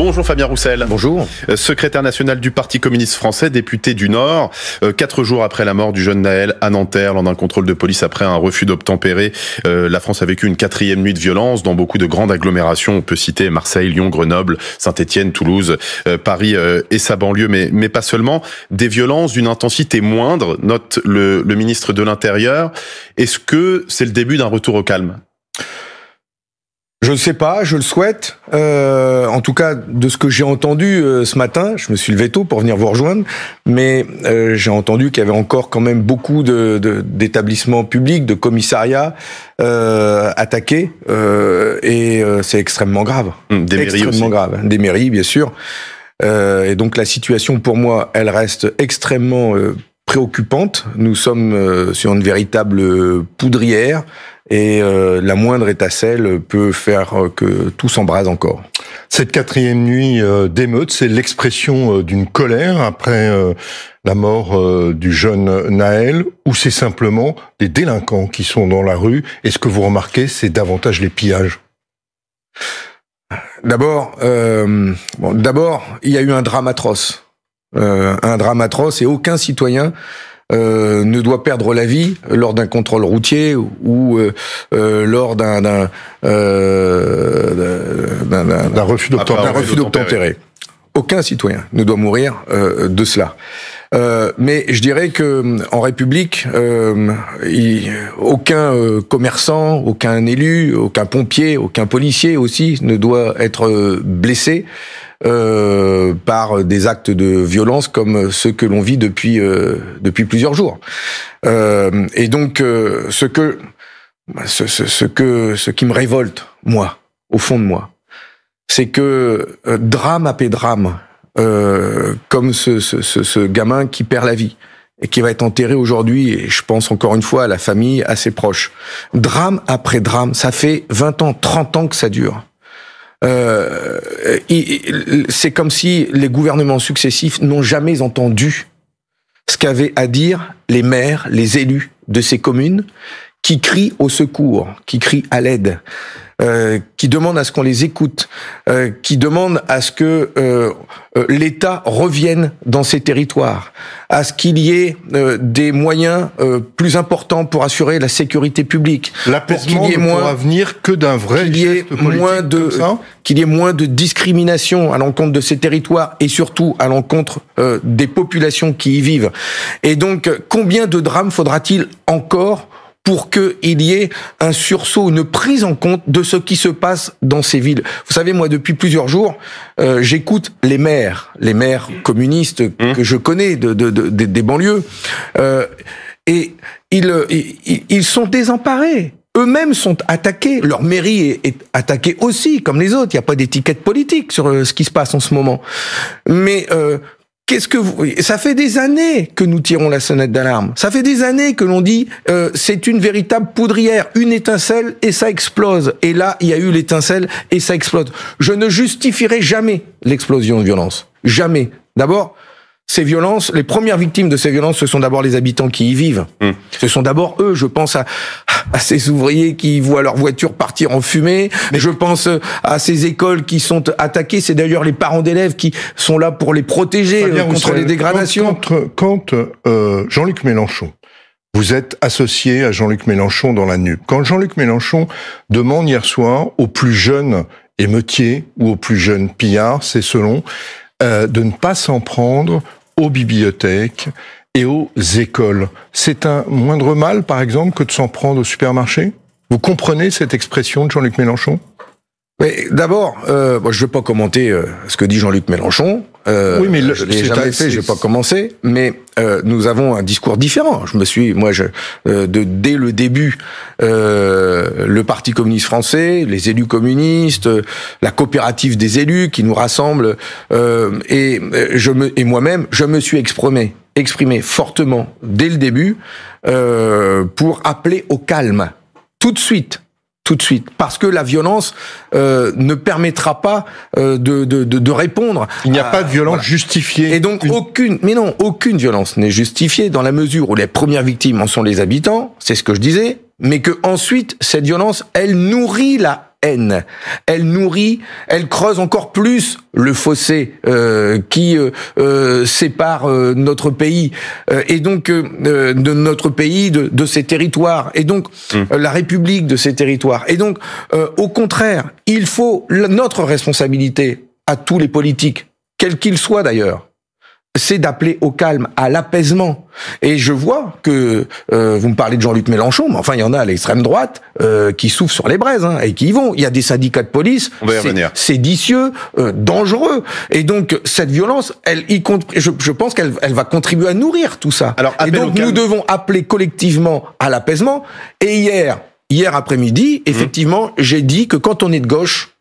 Bonjour Fabien Roussel. Bonjour. Secrétaire national du Parti communiste français, député du Nord. 4 jours après la mort du jeune Naël à Nanterre, lors d'un contrôle de police après un refus d'obtempérer, la France a vécu une 4e nuit de violence dans beaucoup de grandes agglomérations. On peut citer Marseille, Lyon, Grenoble, Saint-Étienne, Toulouse, Paris et sa banlieue, mais pas seulement. Des violences d'une intensité moindre, note le ministre de l'Intérieur. Est-ce que c'est le début d'un retour au calme ? Je ne sais pas, je le souhaite. En tout cas, de ce que j'ai entendu ce matin, je me suis levé tôt pour venir vous rejoindre, mais j'ai entendu qu'il y avait encore quand même beaucoup d'établissements publics, de commissariats attaqués, et c'est extrêmement grave. Des mairies extrêmement aussi. grave. Des mairies, bien sûr. Et donc la situation, pour moi, elle reste extrêmement préoccupante. Nous sommes sur une véritable poudrière. Et la moindre étincelle peut faire que tout s'embrase encore. Cette 4e nuit d'émeute, c'est l'expression d'une colère après la mort du jeune Naël, ou c'est simplement des délinquants qui sont dans la rue? Et ce que vous remarquez, c'est davantage les pillages? D'abord, il y a eu un drame atroce. Et aucun citoyen ne doit perdre la vie lors d'un contrôle routier ou lors d'un refus d'obtempérer. Aucun citoyen ne doit mourir de cela. Mais je dirais que en République, aucun commerçant, aucun élu, aucun pompier, aucun policier aussi ne doit être blessé par des actes de violence comme ceux que l'on vit depuis plusieurs jours. Et donc ce qui me révolte, moi, au fond de moi, c'est que drame après drame, comme ce gamin qui perd la vie et qui va être enterré aujourd'hui, et je pense encore une fois à la famille, à ses proches. Drame après drame, ça fait 20 ans, 30 ans que ça dure. C'est comme si les gouvernements successifs n'ont jamais entendu ce qu'avaient à dire les maires, les élus de ces communes, qui crient au secours, qui crient à l'aide, qui demandent à ce qu'on les écoute, qui demandent à ce que l'État revienne dans ces territoires, à ce qu'il y ait des moyens plus importants pour assurer la sécurité publique. L'apaisement ne pourra venir que d'un vrai geste politique qu'il y ait moins de discrimination à l'encontre de ces territoires et surtout à l'encontre des populations qui y vivent. Et donc, combien de drames faudra-t-il encore pour qu'il y ait un sursaut, une prise en compte de ce qui se passe dans ces villes? Vous savez, moi, depuis plusieurs jours, j'écoute les maires communistes que je connais des banlieues, et ils sont désemparés. Eux-mêmes sont attaqués. Leur mairie est attaquée aussi, comme les autres. Il n'y a pas d'étiquette politique sur ce qui se passe en ce moment. Mais ça fait des années que nous tirons la sonnette d'alarme. Ça fait des années que l'on dit c'est une véritable poudrière, une étincelle et ça explose. Et là, il y a eu l'étincelle et ça explose. Je ne justifierai jamais l'explosion de violence. Jamais. D'abord, ces violences, les premières victimes de ces violences, ce sont d'abord les habitants qui y vivent. Ce sont d'abord eux. Je pense à ces ouvriers qui voient leur voiture partir en fumée. Mais je pense à ces écoles qui sont attaquées. C'est d'ailleurs les parents d'élèves qui sont là pour les protéger contre les dégradations. Quand Jean-Luc Mélenchon, vous êtes associé à Jean-Luc Mélenchon dans la NUP. Quand Jean-Luc Mélenchon demande hier soir aux plus jeunes émeutiers ou aux plus jeunes pillards, c'est selon, de ne pas s'en prendre aux bibliothèques et aux écoles. C'est un moindre mal, par exemple, que de s'en prendre au supermarché? Vous comprenez cette expression de Jean-Luc Mélenchon? Mais d'abord, je ne vais pas commenter ce que dit Jean-Luc Mélenchon. Oui, mais je l'ai jamais fait, je vais pas commencer. Mais nous avons un discours différent. Dès le début, le Parti communiste français, les élus communistes, la coopérative des élus qui nous rassemble, et moi-même, je me suis exprimé fortement dès le début pour appeler au calme, tout de suite, parce que la violence ne permettra pas de répondre. Il n'y a pas de violence justifiée. Et donc aucune violence n'est justifiée dans la mesure où les premières victimes en sont les habitants, c'est ce que je disais, mais que ensuite cette violence, elle nourrit la haine. Elle creuse encore plus le fossé qui sépare notre pays et donc de notre pays de ses territoires et donc la République de ses territoires. Et donc au contraire, il faut notre responsabilité à tous les politiques, quels qu'ils soient d'ailleurs, c'est d'appeler au calme, à l'apaisement. Et je vois que vous me parlez de Jean-Luc Mélenchon, mais enfin il y en a à l'extrême droite qui soufflent sur les braises et qui y vont. Il y a des syndicats de police, séditieux, dangereux. Et donc cette violence, je pense qu'elle va contribuer à nourrir tout ça. Alors, et donc nous devons appeler collectivement à l'apaisement. Et hier après-midi, effectivement, j'ai dit que quand on est de gauche,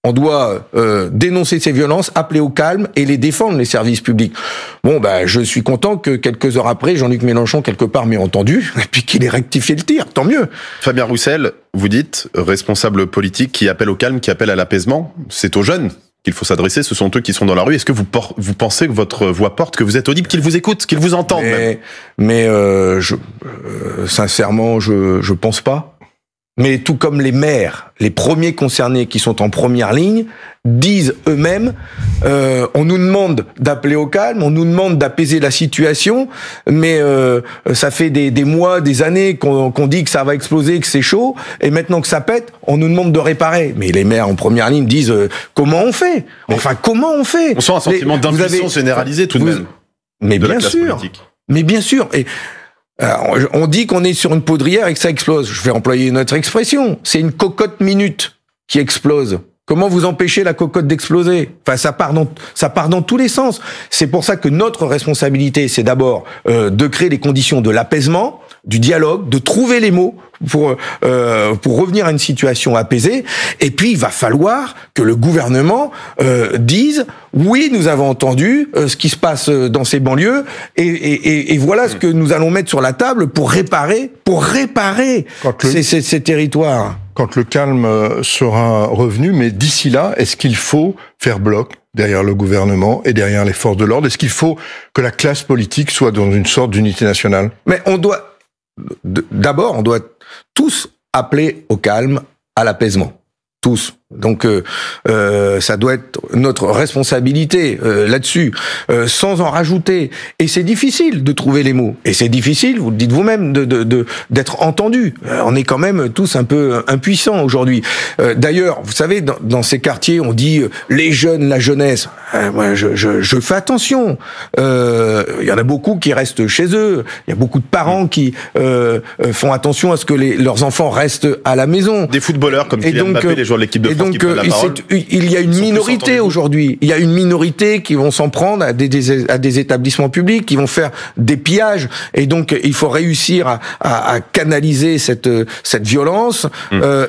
on doit dénoncer ces violences, appeler au calme et les défendre, les services publics. Bon, je suis content que quelques heures après, Jean-Luc Mélenchon, quelque part, m'ait entendu, et puis qu'il ait rectifié le tir, tant mieux. Fabien Roussel, vous dites, responsable politique qui appelle au calme, qui appelle à l'apaisement, c'est aux jeunes qu'il faut s'adresser, ce sont eux qui sont dans la rue. Est-ce que vous pensez que votre voix porte, que vous êtes audible, qu'ils vous écoutent, qu'ils vous entendent mais sincèrement, je pense pas. Mais tout comme les maires, les premiers concernés qui sont en première ligne, disent eux-mêmes, on nous demande d'appeler au calme, on nous demande d'apaiser la situation, mais ça fait des mois, des années qu'on dit que ça va exploser, que c'est chaud, et maintenant que ça pète, on nous demande de réparer. Mais les maires en première ligne disent, comment on fait ? Enfin, comment on fait ? On sent un sentiment d'impuissance généralisée tout de même. Mais bien sûr. Mais bien sûr. Et on dit qu'on est sur une poudrière et que ça explose. Je vais employer une autre expression. C'est une cocotte minute qui explose. Comment vous empêchez la cocotte d'exploser ? Enfin, ça part dans tous les sens. C'est pour ça que notre responsabilité, c'est d'abord de créer les conditions de l'apaisement, du dialogue, de trouver les mots pour revenir à une situation apaisée. Et puis, il va falloir que le gouvernement dise oui, nous avons entendu ce qui se passe dans ces banlieues et voilà ce que nous allons mettre sur la table pour réparer ces territoires. Quand le calme sera revenu, mais d'ici là, est-ce qu'il faut faire bloc derrière le gouvernement et derrière les forces de l'ordre ? Est-ce qu'il faut que la classe politique soit dans une sorte d'unité nationale ? Mais on doit tous appeler au calme, à l'apaisement. Tous. Donc ça doit être notre responsabilité là-dessus, sans en rajouter. Et c'est difficile de trouver les mots. Et c'est difficile, vous le dites vous-même, d'être entendu. On est quand même tous un peu impuissants aujourd'hui. D'ailleurs, vous savez, dans ces quartiers, on dit les jeunes, la jeunesse. Moi, je fais attention. Il y en a beaucoup qui restent chez eux. Il y a beaucoup de parents qui font attention à ce que leurs enfants restent à la maison. Des footballeurs comme Kylian Mbappé, les joueurs de l'équipe de France. Donc, il y a une minorité aujourd'hui. Il y a une minorité qui vont s'en prendre à des établissements publics, qui vont faire des pillages. Et donc, il faut réussir à canaliser cette violence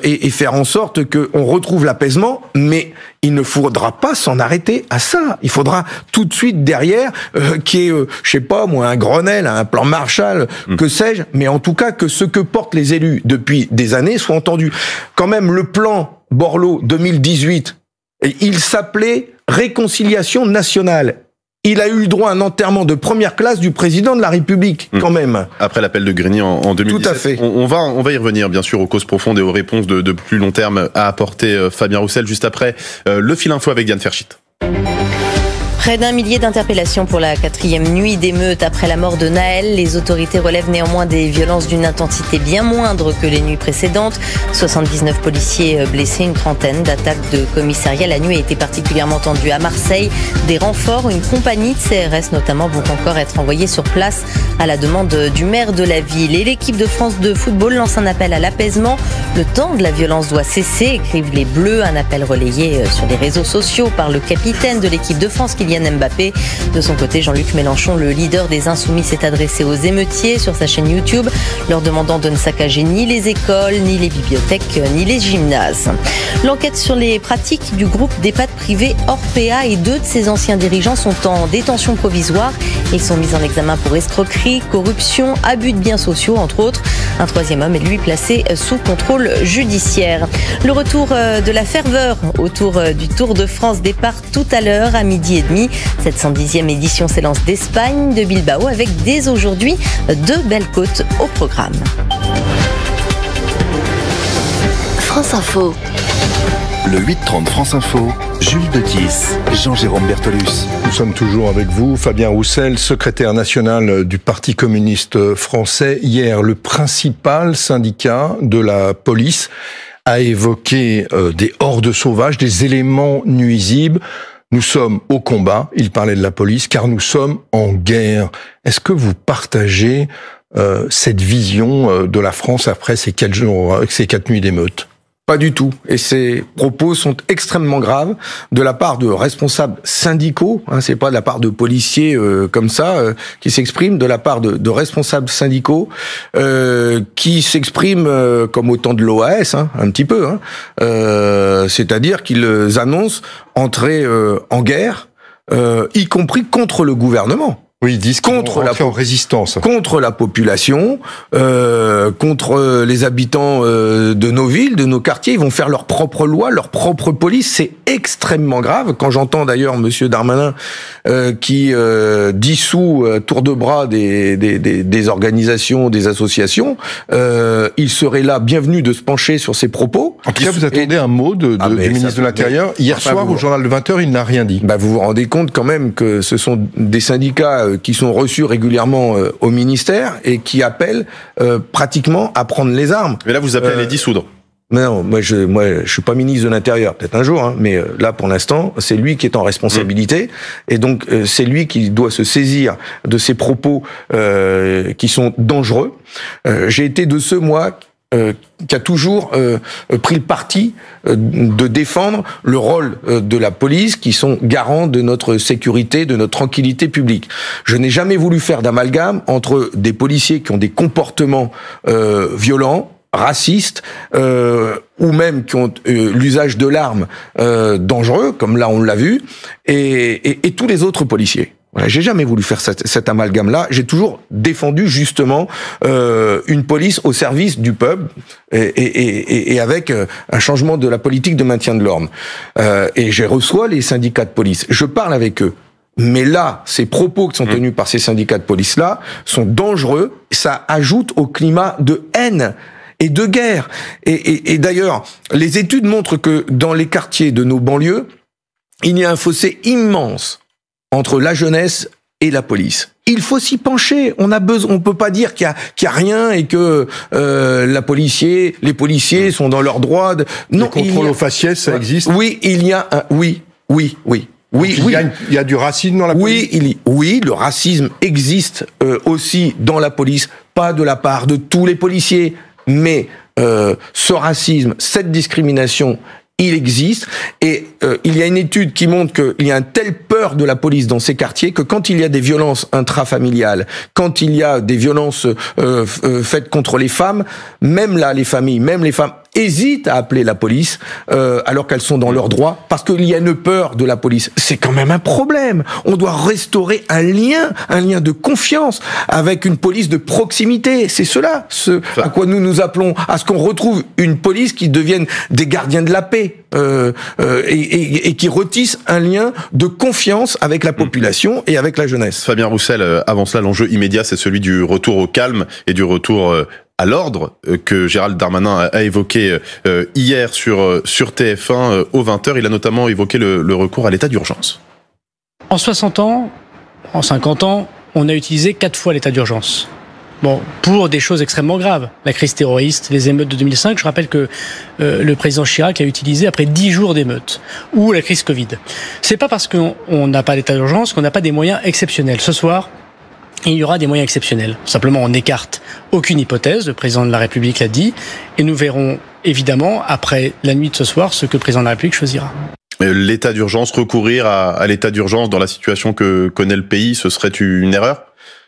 et faire en sorte qu'on retrouve l'apaisement. Mais il ne faudra pas s'en arrêter à ça. Il faudra tout de suite derrière qu'il y ait, je sais pas moi, un Grenelle, un plan Marshall, que sais-je. Mais en tout cas, que ce que portent les élus depuis des années soit entendu. Quand même, le plan Borloo 2018, il s'appelait Réconciliation nationale. Il a eu le droit à un enterrement de première classe du président de la République, quand même. Après l'appel de Grigny en 2017. Tout à fait. On va y revenir, bien sûr, aux causes profondes et aux réponses de plus long terme à apporter Fabien Roussel, juste après le fil info avec Diane Ferchit. Près d'1 millier d'interpellations pour la 4e nuit d'émeute après la mort de Nahel. Les autorités relèvent néanmoins des violences d'une intensité bien moindre que les nuits précédentes. 79 policiers blessés, une trentaine d'attaques de commissariat. La nuit a été particulièrement tendue à Marseille. Des renforts, une compagnie de CRS notamment, vont encore être envoyés sur place à la demande du maire de la ville. Et l'équipe de France de football lance un appel à l'apaisement. Le temps de la violence doit cesser, écrivent les Bleus. Un appel relayé sur les réseaux sociaux par le capitaine de l'équipe de France, Kylian Mbappé. De son côté, Jean-Luc Mélenchon, le leader des Insoumis, s'est adressé aux émeutiers sur sa chaîne YouTube, leur demandant de ne saccager ni les écoles, ni les bibliothèques, ni les gymnases. L'enquête sur les pratiques du groupe d'EHPAD privé Orpea et 2 de ses anciens dirigeants sont en détention provisoire. Ils sont mis en examen pour escroquerie, corruption, abus de biens sociaux, entre autres. Un 3e homme est lui placé sous contrôle judiciaire. Le retour de la ferveur autour du Tour de France, départ tout à l'heure à 12h30. Cette 110e édition s'élance d'Espagne, de Bilbao, avec dès aujourd'hui 2 belles côtes au programme. France Info. Le 8-30 France Info, Jules Detis, Jean-Jérôme Bertolus. Nous sommes toujours avec vous, Fabien Roussel, secrétaire national du Parti communiste français. Hier, le principal syndicat de la police a évoqué des hordes sauvages, des éléments nuisibles. Nous sommes au combat, il parlait de la police, car nous sommes en guerre. Est-ce que vous partagez cette vision de la France après ces 4 nuits d'émeutes? Pas du tout. Et ces propos sont extrêmement graves de la part de responsables syndicaux. C'est pas de la part de policiers comme ça qui s'expriment, de la part de responsables syndicaux qui s'expriment comme au temps de l'OAS, un petit peu. C'est-à-dire qu'ils annoncent entrer en guerre, y compris contre le gouvernement. Oui, ils disent contre en résistance. Contre la population, contre les habitants de nos villes, de nos quartiers. Ils vont faire leur propre loi, leur propre police. C'est extrêmement grave. Quand j'entends d'ailleurs Monsieur Darmanin qui dissout tour de bras des organisations, des associations, il serait là bienvenu de se pencher sur ces propos. En tout cas, vous attendez un mot du ministre de l'Intérieur. Hier soir, au journal de 20h, il n'a rien dit. Vous vous rendez compte quand même que ce sont des syndicats qui sont reçus régulièrement au ministère et qui appellent pratiquement à prendre les armes. Mais là, vous appelez à les dissoudre. Non, moi je suis pas ministre de l'Intérieur, peut-être un jour, mais là pour l'instant, c'est lui qui est en responsabilité, et donc c'est lui qui doit se saisir de ces propos qui sont dangereux. J'ai été de ceux, moi, qui a toujours pris le parti de défendre le rôle de la police, qui sont garants de notre sécurité, de notre tranquillité publique. Je n'ai jamais voulu faire d'amalgame entre des policiers qui ont des comportements violents, racistes, ou même qui ont l'usage de l'arme dangereux, comme là on l'a vu, et tous les autres policiers. Voilà, j'ai jamais voulu faire cet amalgame-là. J'ai toujours défendu justement une police au service du peuple et avec un changement de la politique de maintien de l'ordre. Et je reçois les syndicats de police. Je parle avec eux. Mais là, ces propos qui sont tenus par ces syndicats de police-là sont dangereux. Ça ajoute au climat de haine et de guerre. Et d'ailleurs, les études montrent que dans les quartiers de nos banlieues, il y a un fossé immense entre la jeunesse et la police. Il faut s'y pencher. On peut pas dire qu'il y a rien et que les policiers sont dans leurs droits. Non, le contrôle aux faciès, ça existe. Oui, il y a oui. Il y a du racisme dans la police. Oui, le racisme existe aussi dans la police, pas de la part de tous les policiers, mais ce racisme, cette discrimination, il existe, et il y a une étude qui montre qu'il y a une telle peur de la police dans ces quartiers que quand il y a des violences intrafamiliales, quand il y a des violences faites contre les femmes, même là, les familles, même les femmes hésitent à appeler la police alors qu'elles sont dans leurs droits, parce qu'il y a une peur de la police. C'est quand même un problème. On doit restaurer un lien de confiance avec une police de proximité. C'est cela, à quoi nous appelons, à ce qu'on retrouve une police qui devienne des gardiens de la paix et qui retisse un lien de confiance avec la population et avec la jeunesse. Fabien Roussel, avant cela, l'enjeu immédiat, c'est celui du retour au calme et du retour à l'ordre que Gérald Darmanin a évoqué hier sur TF1 aux 20h. Il a notamment évoqué le recours à l'état d'urgence. En 60 ans, en 50 ans, on a utilisé 4 fois l'état d'urgence. Bon, pour des choses extrêmement graves. La crise terroriste, les émeutes de 2005, je rappelle que le président Chirac a utilisé après 10 jours d'émeutes. Ou la crise Covid. C'est pas parce qu'on n'a pas d'état d'urgence qu'on n'a pas des moyens exceptionnels. Ce soir, il y aura des moyens exceptionnels. Simplement, on n'écarte aucune hypothèse, le président de la République l'a dit, et nous verrons évidemment, après la nuit de ce soir, ce que le président de la République choisira. L'état d'urgence, recourir à l'état d'urgence dans la situation que connaît le pays, ce serait une erreur ?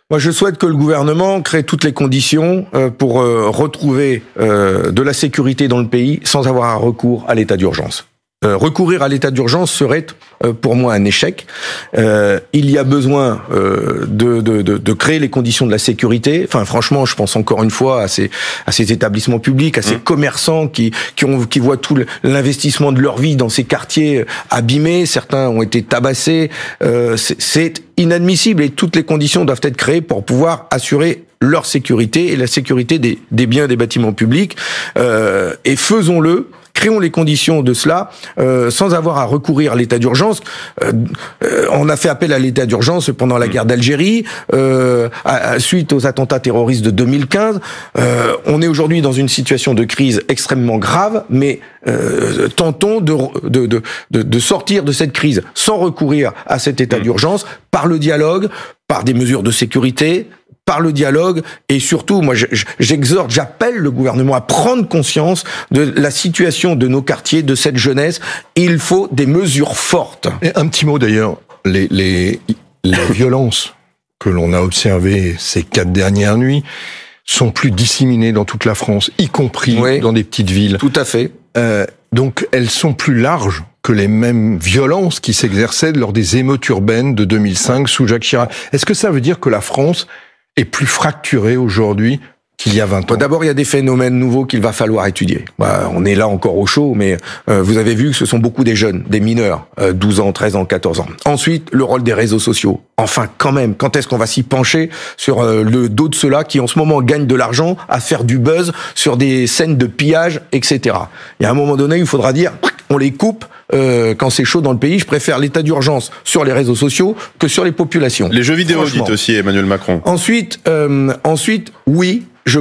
Moi, je souhaite que le gouvernement crée toutes les conditions pour retrouver de la sécurité dans le pays sans avoir un recours à l'état d'urgence. Recourir à l'état d'urgence serait pour moi un échec. Il y a besoin de créer les conditions de la sécurité. Enfin, franchement, je pense encore une fois à ces établissements publics, à ces commerçants qui voient tout l'investissement de leur vie dans ces quartiers abîmés. Certains ont été tabassés. C'est inadmissible et toutes les conditions doivent être créées pour pouvoir assurer leur sécurité et la sécurité des biens et des bâtiments publics. Et faisons-le. créons les conditions de cela sans avoir à recourir à l'état d'urgence. On a fait appel à l'état d'urgence pendant la guerre d'Algérie, suite aux attentats terroristes de 2015. On est aujourd'hui dans une situation de crise extrêmement grave, mais tentons de sortir de cette crise sans recourir à cet état d'urgence, par le dialogue, par des mesures de sécurité, par le dialogue, et surtout, moi, j'exhorte, j'appelle le gouvernement à prendre conscience de la situation de nos quartiers, de cette jeunesse. Il faut des mesures fortes. Et un petit mot d'ailleurs, les violences que l'on a observées ces 4 dernières nuits sont plus disséminées dans toute la France, y compris dans des petites villes. Tout à fait. Donc elles sont plus larges que les mêmes violences qui s'exerçaient lors des émeutes urbaines de 2005 sous Jacques Chirac. Est-ce que ça veut dire que la France est plus fracturée aujourd'hui qu'il y a 20 ans? D'abord, il y a des phénomènes nouveaux qu'il va falloir étudier. On est là encore au chaud, mais vous avez vu que ce sont beaucoup des jeunes, des mineurs, 12 ans, 13 ans, 14 ans. Ensuite, le rôle des réseaux sociaux. Enfin, quand même, quand est-ce qu'on va s'y pencher sur le dos de ceux-là qui, en ce moment, gagnent de l'argent à faire du buzz sur des scènes de pillage, etc. Il y a un moment donné, il faudra dire, on les coupe. Quand c'est chaud dans le pays, je préfère l'état d'urgence sur les réseaux sociaux que sur les populations. Les jeux vidéo, dit aussi Emmanuel Macron. Ensuite, oui, je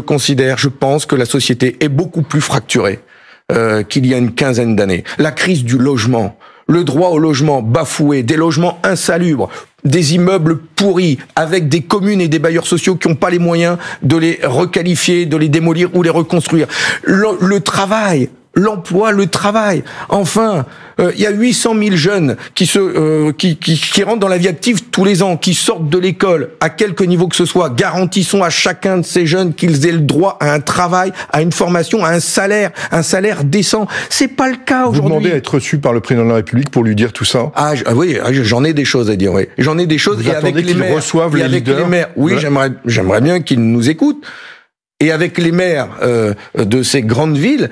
pense que la société est beaucoup plus fracturée qu'il y a une quinzaine d'années. La crise du logement, le droit au logement bafoué, des logements insalubres, des immeubles pourris, avec des communes et des bailleurs sociaux qui n'ont pas les moyens de les requalifier, de les démolir ou les reconstruire. Le travail, l'emploi, le travail. Enfin, il y a 800 000 jeunes qui rentrent dans la vie active tous les ans, qui sortent de l'école, à quelque niveau que ce soit. Garantissons à chacun de ces jeunes qu'ils aient le droit à un travail, à une formation, à un salaire décent. C'est pas le cas aujourd'hui. Vous demandez à être reçu par le président de la République pour lui dire tout ça? Oui, j'en ai des choses à dire, oui. J'en ai des choses. Vous attendez qu'ils reçoivent les leaders? Oui, voilà. J'aimerais bien qu'ils nous écoutent. Et avec les maires de ces grandes villes,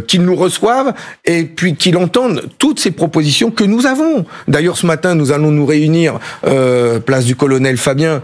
qu'ils nous reçoivent et puis qu'ils entendent toutes ces propositions que nous avons. D'ailleurs, ce matin, nous allons nous réunir place du Colonel Fabien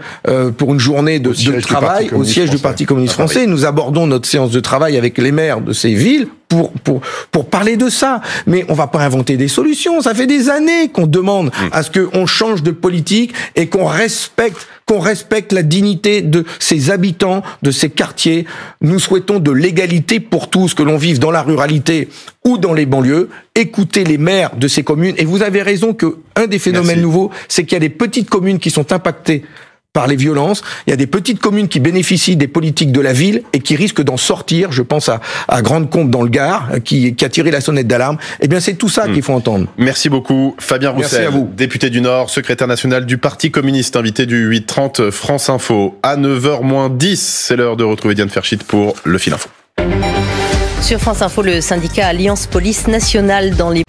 pour une journée de travail au siège du Parti communiste français. Nous abordons notre séance de travail avec les maires de ces villes pour parler de ça. Mais on va pas inventer des solutions. Ça fait des années qu'on demande à ce qu'on change de politique et qu'on respecte la dignité de ces habitants, de ces quartiers. Nous souhaitons de l'égalité pour tous, que l'on vive dans la ruralité ou dans les banlieues. Écoutez les maires de ces communes. Et vous avez raison que un des phénomènes nouveaux, c'est qu'il y a des petites communes qui sont impactées par les violences. Il y a des petites communes qui bénéficient des politiques de la ville et qui risquent d'en sortir. Je pense à Grande-Combe dans le Gard, qui a tiré la sonnette d'alarme. Eh bien, c'est tout ça qu'il faut entendre. Merci beaucoup, Fabien Roussel. Merci à vous. Député du Nord, secrétaire national du Parti communiste, invité du 8h30 France Info. À 9h-10, c'est l'heure de retrouver Diane Ferchit pour le Fil Info. Sur France Info, le syndicat Alliance Police Nationale dans les